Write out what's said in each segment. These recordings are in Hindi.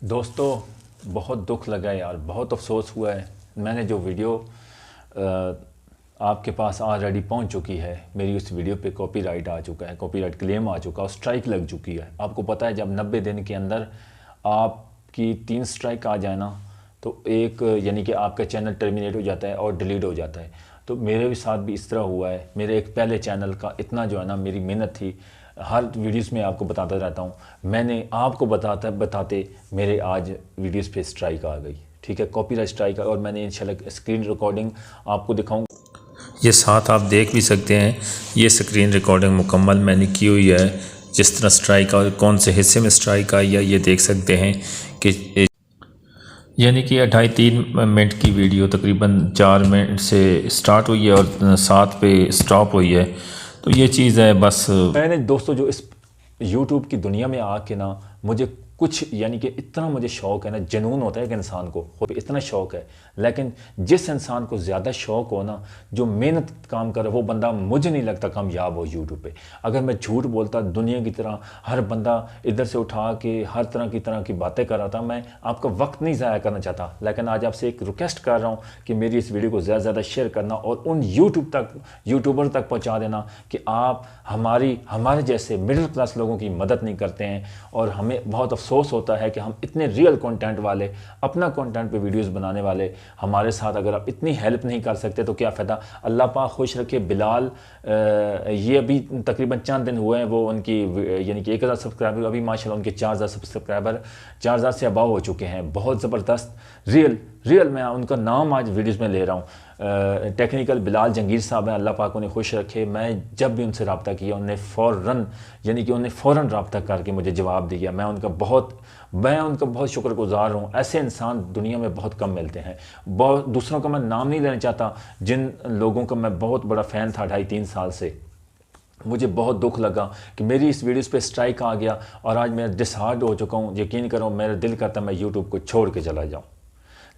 दोस्तों बहुत दुख लगा यार, बहुत अफसोस हुआ है। मैंने जो वीडियो आपके पास ऑलरेडी पहुंच चुकी है, मेरी उस वीडियो पे कॉपीराइट आ चुका है, कॉपीराइट क्लेम आ चुका है, स्ट्राइक लग चुकी है। आपको पता है जब 90 दिन के अंदर आपकी 3 स्ट्राइक आ जाए ना, तो एक यानी कि आपका चैनल टर्मिनेट हो जाता है और डिलीट हो जाता है। तो मेरे भी साथ भी इस तरह हुआ है। मेरे एक पहले चैनल का इतना जो है ना, मेरी मेहनत थी, हर वीडियोस में आपको बताता रहता हूँ, मैंने आपको बताते मेरे आज वीडियोस पे स्ट्राइक आ गई। ठीक है, कॉपीराइट स्ट्राइक। और मैंने इंशाल्लाह स्क्रीन रिकॉर्डिंग आपको दिखाऊँ। ये साथ आप देख भी सकते हैं, ये स्क्रीन रिकॉर्डिंग मुकम्मल मैंने की हुई है। जिस तरह स्ट्राइक और कौन से हिस्से में स्ट्राइक आई है ये देख सकते हैं कि यानी कि 2.5-3 मिनट की वीडियो तकरीबन 4 मिनट से स्टार्ट हुई है और 7 पे स्टॉप हुई है। तो ये चीज़ है बस। मैंने दोस्तों जो इस यूट्यूब की दुनिया में आके ना, मुझे कुछ यानी कि इतना मुझे शौक़ है ना, जुनून होता है कि इंसान को इतना शौक़ है। लेकिन जिस इंसान को ज़्यादा शौक़ हो ना, जो मेहनत काम करे, वो बंदा मुझे नहीं लगता कामयाब हो यूट्यूब पे। अगर मैं झूठ बोलता दुनिया की तरह हर बंदा इधर से उठा के हर तरह की बातें कर रहा था, मैं आपका वक्त नहीं ज़ाया करना चाहता। लेकिन आज आपसे एक रिक्वेस्ट कर रहा हूँ कि मेरी इस वीडियो को ज़्यादा से ज़्यादा शेयर करना और उन यूट्यूबर तक पहुँचा देना कि आप हमारे जैसे मिडिल क्लास लोगों की मदद नहीं करते हैं। और हमें बहुत अफसोस होता है कि हम इतने रियल कंटेंट वाले, अपना कंटेंट पे वीडियोस बनाने वाले, हमारे साथ अगर आप इतनी हेल्प नहीं कर सकते तो क्या फ़ायदा। अल्लाह पाक खुश रखे। बिलाल ये अभी तकरीबन चंद दिन हुए हैं, वो उनकी यानी कि 1000 सब्सक्राइबर, अभी माशाल्लाह उनके 4000 सब्सक्राइबर 4000 से अबाव हो चुके हैं। बहुत ज़बरदस्त रियल मैं उनका नाम आज वीडियोज़ में ले रहा हूँ। टेक्निकल बिलाल जंगीर साहब हैं, अल्लाह पाक उन्हें खुश रखे। मैं जब भी उनसे रब्ता किया, उन्हें फ़ौरन रब्ता करके मुझे जवाब दिया। मैं उनका बहुत शुक्रगुज़ार हूँ। ऐसे इंसान दुनिया में बहुत कम मिलते हैं। बहुत दूसरों का मैं नाम नहीं लेना चाहता, जिन लोगों का मैं बहुत बड़ा फ़ैन था 2.5-3 साल से। मुझे बहुत दुख लगा कि मेरी इस वीडियोस पे स्ट्राइक आ गया और आज मैं डिसहार्ड हो चुका हूँ। यकीन करो, मेरा दिल करता मैं यूट्यूब को छोड़ के चला जाऊँ।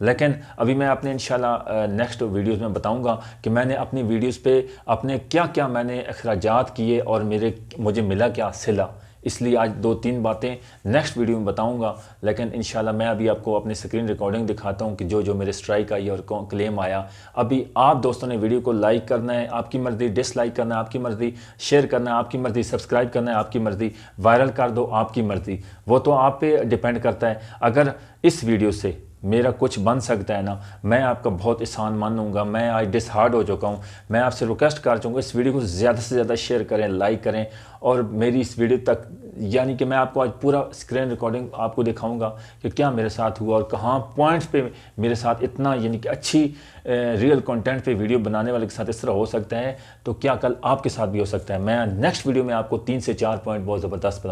लेकिन अभी मैं अपने इंशाल्लाह नेक्स्ट वीडियोस में बताऊंगा कि मैंने अपनी वीडियोस पे अपने क्या मैंने अखराजात किए और मुझे मिला क्या सिला। इसलिए आज 2-3 बातें नेक्स्ट वीडियो में बताऊंगा। लेकिन इंशाल्लाह मैं अभी आपको अपनी स्क्रीन रिकॉर्डिंग दिखाता हूं कि जो मेरे स्ट्राइक आई और क्लेम आया। अभी आप दोस्तों ने वीडियो को लाइक करना है, आपकी मर्ज़ी, डिसलाइक करना है आपकी मर्ज़ी, शेयर करना है आपकी मर्ज़ी, सब्सक्राइब करना है आपकी मर्ज़ी, वायरल कर दो आपकी मर्ज़ी। वो तो आप पे डिपेंड करता है। अगर इस वीडियो से मेरा कुछ बन सकता है ना, मैं आपका बहुत एहसान मानूंगा। मैं आज डिसहार्ड हो चुका हूँ। मैं आपसे रिक्वेस्ट कर चाहूँगा, इस वीडियो को ज़्यादा से ज़्यादा शेयर करें, लाइक करें और मेरी इस वीडियो तक, यानी कि मैं आपको आज पूरा स्क्रीन रिकॉर्डिंग आपको दिखाऊंगा कि क्या मेरे साथ हुआ और कहाँ पॉइंट्स पे मेरे साथ इतना यानी कि अच्छी रियल कंटेंट पे वीडियो बनाने वाले के साथ इस तरह हो सकता है, तो क्या कल आपके साथ भी हो सकता है। मैं नेक्स्ट वीडियो में आपको 3 से 4 पॉइंट बहुत ज़बरदस्त